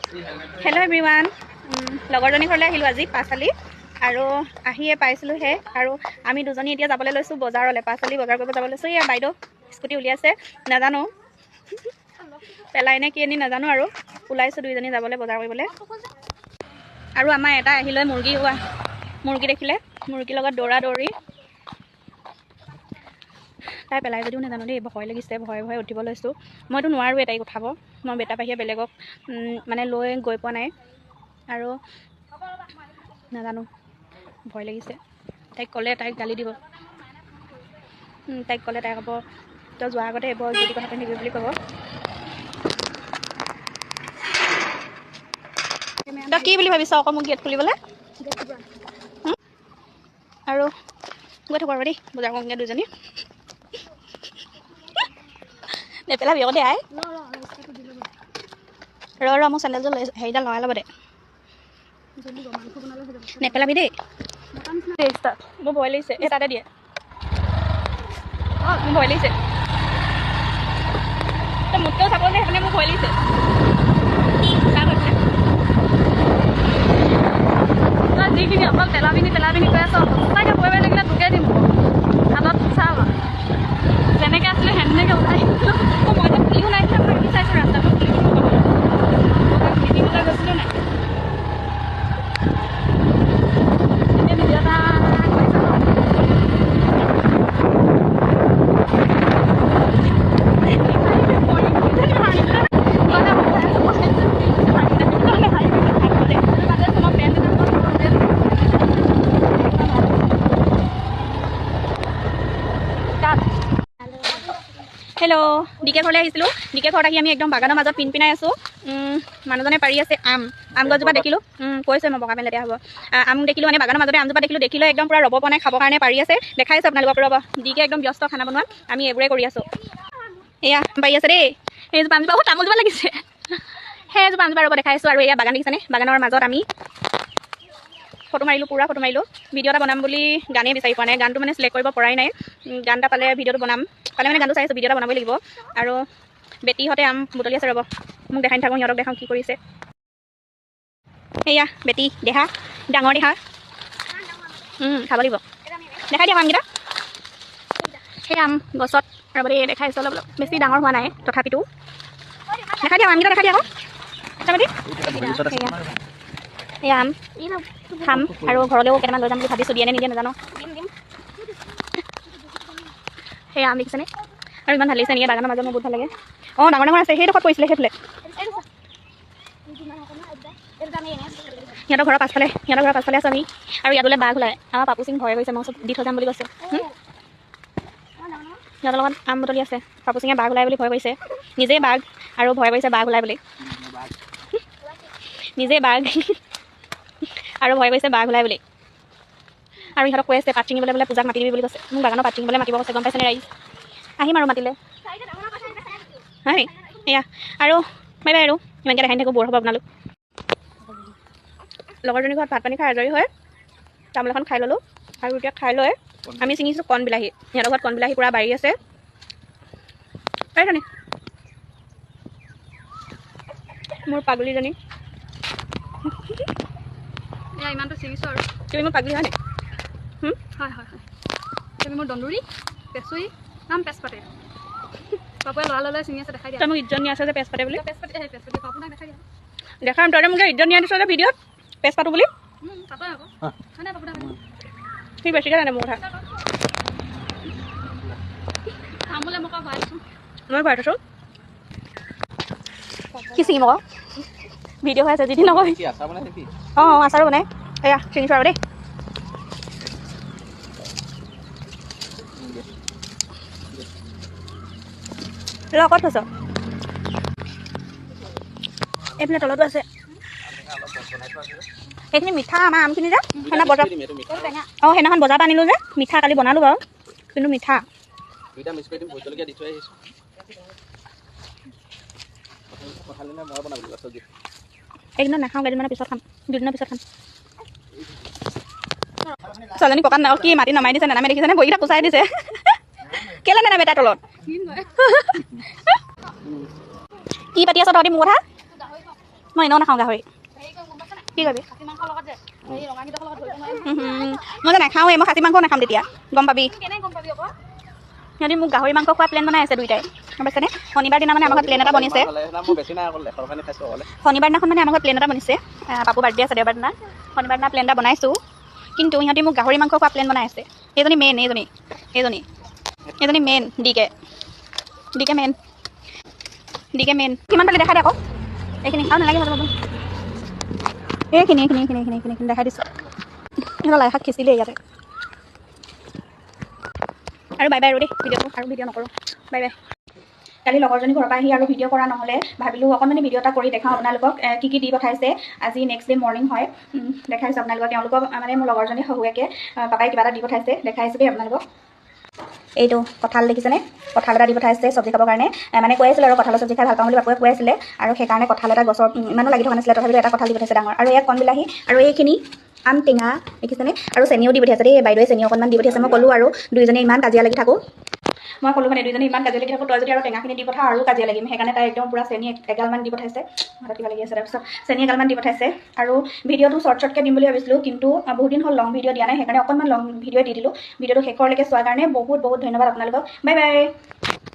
Hello' everyone, লগৰজনী ঘৰলৈ আহিলোঁ আজি পাঁচআলি আৰু আহিয়ে পাইছিলোঁহে আৰু আমি দুজনী এতিয়া যাবলৈ লৈছোঁ বজাৰলৈ। পাঁচআলি বজাৰ কৰিব যাব লৈছোঁ। এয়া বাইদেউ স্কুটি উলিয়াইছে, নাজানো পেলাই নে কি আনি নাজানো আৰু ওলাইছোঁ দুইজনী যাবলৈ বজাৰ কৰিবলৈ। আৰু আমাৰ এটা আহিলৈ মুৰ্গী দেখিলে, মুৰ্গীৰ লগত দৌৰা দৌৰি। তাই পেলাই যদিও নাজানো দেই, ভয় লাগিছে, ভয়ে উঠিব লৈছোঁ। মইতো নোৱাৰোঁৱে তাইক উঠাব, মই বেটা বাহিৰে বেলেগক মানে লৈ গৈ পোৱা নাই আৰু নাজানো, ভয় লাগিছে। তাইক ক'লে তাইক গালি দিব, তাইক ক'লে তাই ক'ব তই যোৱাৰ আগতে এইবোৰ যদি কথা পিন্ধিবি বুলি ক'ব। তই কি বুলি ভাবিছ আকৌ মোক গেট খুলিবলৈ? আৰু গৈ থাকোঁ আৰু দেই বজাৰ কৰোঁগৈ দুজনী। নেপেলাবি আকৌ দেই আই। ৰ মোৰ চেণ্ডেলযোৰ হেৰিডাল লগাই ল'ব দে, নেপেলাবি দেই। মোৰ ভয় লাগিছে, এই তাতে দিয়ে। মোৰ ভয় লাগিছে, তই মোতকেও চাব যে সেইকাৰণে মোৰ ভয় লাগিছে। তই যিখিনি অকল পেলাবিনি কৈ আছ, সঁচাকৈ ভয় লাগিলে তোকে দিম হাতত চাব। যেনেকৈ আছিলে সেনেকৈ ওলাই মই এতিয়া খুলিও নাই, খুলি চাইছোঁ ৰাস্তাটো মিটিঙলৈ গৈছিলোঁ নাই। এতিয়া ভিডিঅ' এটা হেল্ল' ডিকে ঘৰলৈ আহিছিলোঁ। ডিকে ঘৰত আহি আমি একদম বাগানৰ মাজত পিনাই আছোঁ। মানুহজনে পাৰি আছে আম গছজোপা দেখিলোঁ, কৈছে মই বগা পেন লেতেৰা হ'ব। আম দেখিলোঁ মানে বাগানৰ মাজতে আমজোপা দেখিলোঁ একদম পূৰা ৰ'ব বনাই খাবৰ কাৰণে পাৰি আছে। দেখাইছোঁ আপোনালোকক, ৰ'ব ডিকে একদম ব্যস্ত খানা বনোৱাত, আমি এইবোৰে কৰি আছোঁ। এয়া পাৰি আছে দেই, সেইজোপা আমজোপা তামোলজোপা লাগিছে, সেইজোপা আমজোপা ৰ'ব দেখাইছোঁ। আৰু এয়া বাগান দেখিছেনে, বাগানৰ মাজত আমি ফটো মাৰিলোঁ, পূৰা ফটো মাৰিলোঁ। ভিডিঅ' এটা বনাম বুলি গানেই বিচাৰি পোৱা নাই, গানটো মানে চিলেক্ট কৰিব পৰাই নাই। গান এটা পালে ভিডিঅ'টো বনাম, মানে গানটো চাই আছোঁ, ভিডিঅ' এটা বনাবই লাগিব। আৰু বেটীহঁতে আম বুটলি আছে, ৰ'ব মোক দেখাই নাথাকোঁ, সিহঁতক দেখাওঁ কি কৰিছে। এয়া বেটী দেহা, ডাঙৰ দেহা, খাব লাগিব। দেখাই দিয়ক আমকেইটা, সেই আম গছত ৰ'ব দেই দেখাইছোঁ, অলপ বেছি ডাঙৰ হোৱা নাই তথাপিতো। দেখাই দিয়ক আমকেইটা, দেখাই দিয়ক আকৌ এই আম খাম আৰু ঘৰলৈও কেইটামান লৈ যাম বুলি ভাবিছোঁ। দিয়ে নে নিদিয়ে নাজানো। সেই আম দেখিছেনে, আৰু ইমান ভাল লাগিছে নেকি বাগানৰ মাজত, মোৰ বহুত ভাল লাগে। ডাঙৰ ডাঙৰ আছে, সেইডোখৰত পৰিছিলে সেইফালে, সিহঁতৰ ঘৰৰ পাছফালে আছে আমি। আৰু ইয়াত বোলে বাঘ ওলায়, আমাৰ পাপু সিং ভয় কৰিছে, মই চব দি থৈ যাম বুলি কৈছে। সিহঁতৰ লগত আম বুটলি আছে, পাপু সিঙে বাঘ ওলাই বুলি ভয় কৰিছে, নিজেই বাঘ আৰু ভয় কৰিছে বাঘ ওলাই বুলি। নিজেই বাঘ আৰু ভয় কৰিছে বাঘ ওলাই বুলি। আৰু ইহঁতক কৈ আছে পাত ছিঙিবলৈ বোলে পূজাক মাতি দিবি বুলি কৈছে। মোক বাগানৰ পাত ছিঙিবলৈ মাতিব কৈছে, গম পাইছেনে ৰাইজ? আহিম আৰু মাতিলে, হয় এয়া। আৰু বাই বাই, আৰু ইমানকৈ দেখাই থাকোঁ, বৰ হ'ব আপোনালোক। লগৰজনীৰ ঘৰত ভাত পানী খাই আজৰি হৈ তামোল এখন খাই ল'লোঁ। আৰু এতিয়া খাই লৈ আমি ছিঙিছোঁ কণ বিলাহী, সিহঁতৰ ঘৰত কণ বিলাহী পূৰা বাৰী আছে। এইজনী মোৰ পাগলীজনী, এয়া ইমানটো ছিঙিছোঁ। আৰু তুমি মোৰ পাগলী হয় নে? হয় হয় হয়, তুমি মোৰ দন্দুৰী পেচুৰী নাম পেচপাতে। পাপুৱে ল'ৰা ছিঙি আছে, দেখাই দিয়া। তই মোক ইজ্জত নিয়া আছে যে পেচপাতে বুলি, পাপুনাক দেখাই দিয়া। দেখাম, তই মোক ইজ্জত নিয়া দিছ যে ভিডিঅ'ত পেচপাতো বুলি। সি বেছিকৈ জানে মোৰ কথা, মই ভৰাই থৈছোঁ। কি ছিঙিম আকৌ, ভিডিঅ' হৈ আছে যিদি নকয়। আচাৰো বনাই, এয়া ছিঙিছোঁ আৰু দেই। ক'ত থৈছ? এইপিনে তলতো আছে। এইখিনি মিঠা, আমাৰ আমখিনি যে সেইদিনা বজাৰ সেইদিনাখন বজাৰৰ পৰা আনিলোঁ যে, মিঠা কালি বনালোঁ বাৰু, কিন্তু মিঠা। এইদিনত নাখাওঁ, কেইদিনমানৰ পিছত খাম, দুদিনৰ পিছত খাম। ছোৱালীজনী পকাত কি মাটি নমাই দিছে, নেনামে দেখিছেনে, ভৰিকেইটা পুচাই দিছে। কেলৈ নেনামে তাই তলত? কি পাতি আছ তহঁতি মোৰ কথা? মই এনেও নাখাওঁ গাহৰি কি কৰিবি মই যে নাখাওঁৱে মই খাচী মাংসও নাখাম তেতিয়া গম পাবি সিহঁতি মোক গাহৰি মাংস খোৱা প্লেন বনাই আছে দুইটাই গম পাইছেনে শনিবাৰ দিনা মানে আমাৰ ঘৰত প্লেন এটা বনিছে শনিবাৰ দিনাখন মানে আমাৰ ঘৰত প্লেন এটা বনিছে পাপু বাৰ্থডে আছে দেওবাৰ দিনা শনিবাৰ দিনা প্লেন এটা বনাইছোঁ কিন্তু সিহঁতি মোক গাহৰি মাংস খোৱা প্লেন বনাই আছে এইজনী মেইন এইজনী মেইন ডিকে মেইন কিমান পালি দেখাই দে আকৌ এইখিনি আৰু নালাগে হ'ব এইখিনি দেখাই দিছোঁ সিহঁতৰ লাই শাক খিচিলে ইয়াতে আৰু বাই বাই আৰু দেই ভিডিঅ' নকৰোঁ বাই বাই কালি লগৰজনী ঘৰৰ পৰা আহি আৰু ভিডিঅ' কৰা নহ'লে ভাবিলোঁ অকণমানে ভিডিঅ' এটা কৰি দেখাওঁ আপোনালোকক কি দি পঠাইছে আজি নেক্সট ডে মৰ্ণিং হয় দেখাইছোঁ আপোনালোকক তেওঁলোকক মানে মোৰ লগৰজনী শহুৱেকে পাপাই কিবা এটা দি পঠাইছে দেখাইছোঁ দেই আপোনালোকক এইটো কঁঠাল দেখিছেনে কঁঠাল এটা দি পঠাইছে চব্জি খাবৰ কাৰণে মানে কৈ আছিলে আৰু কঁঠালৰ চব্জি খাই ভাল পাওঁ বুলি বাপুৱে কৈ আছিলে আৰু সেইকাৰণে কঁঠাল এটা গছৰ ইমানো লাগি থকা নাছিলে তথাপিও এটা কঁঠাল দি পঠাইছে ডাঙৰ আৰু এয়া কণ বিলাহী আৰু এইখিনি আম টেঙা দেখিছেনে আৰু চেনিও দি পঠিয়াইছে দেই বাইদেৱে চেনি অকণমান দি পঠিয়াইছে মই ক'লোঁ আৰু দুইজনে ইমান কাজিয়া লাগি থাকোঁ মই ক'লোঁ মানে দুইজনে ইমান কাজিয়া লাগি থাকোঁ তই যদি আৰু টেঙাখিনি দি পঠা আৰু কাজিয়া লাগিম সেইকাৰণে তাই একদম পূৰা চেনি এগালমান দি পঠাইছে হাতত কিবা লাগি আছে তাৰপিছত চেনি এগালমান দি পঠাইছে আৰু ভিডিঅ'টো শ্বৰ্টকৈ দিম বুলি ভাবিছিলোঁ কিন্তু বহুত দিন হ'ল লং ভিডিঅ' দিয়া নাই সেইকাৰণে অকণমান লং ভিডিঅ' দি দিলোঁ ভিডিঅ'টো শেষলৈকে চোৱাৰ কাৰণে বহুত ধন্যবাদ আপোনালোকক বাই বাই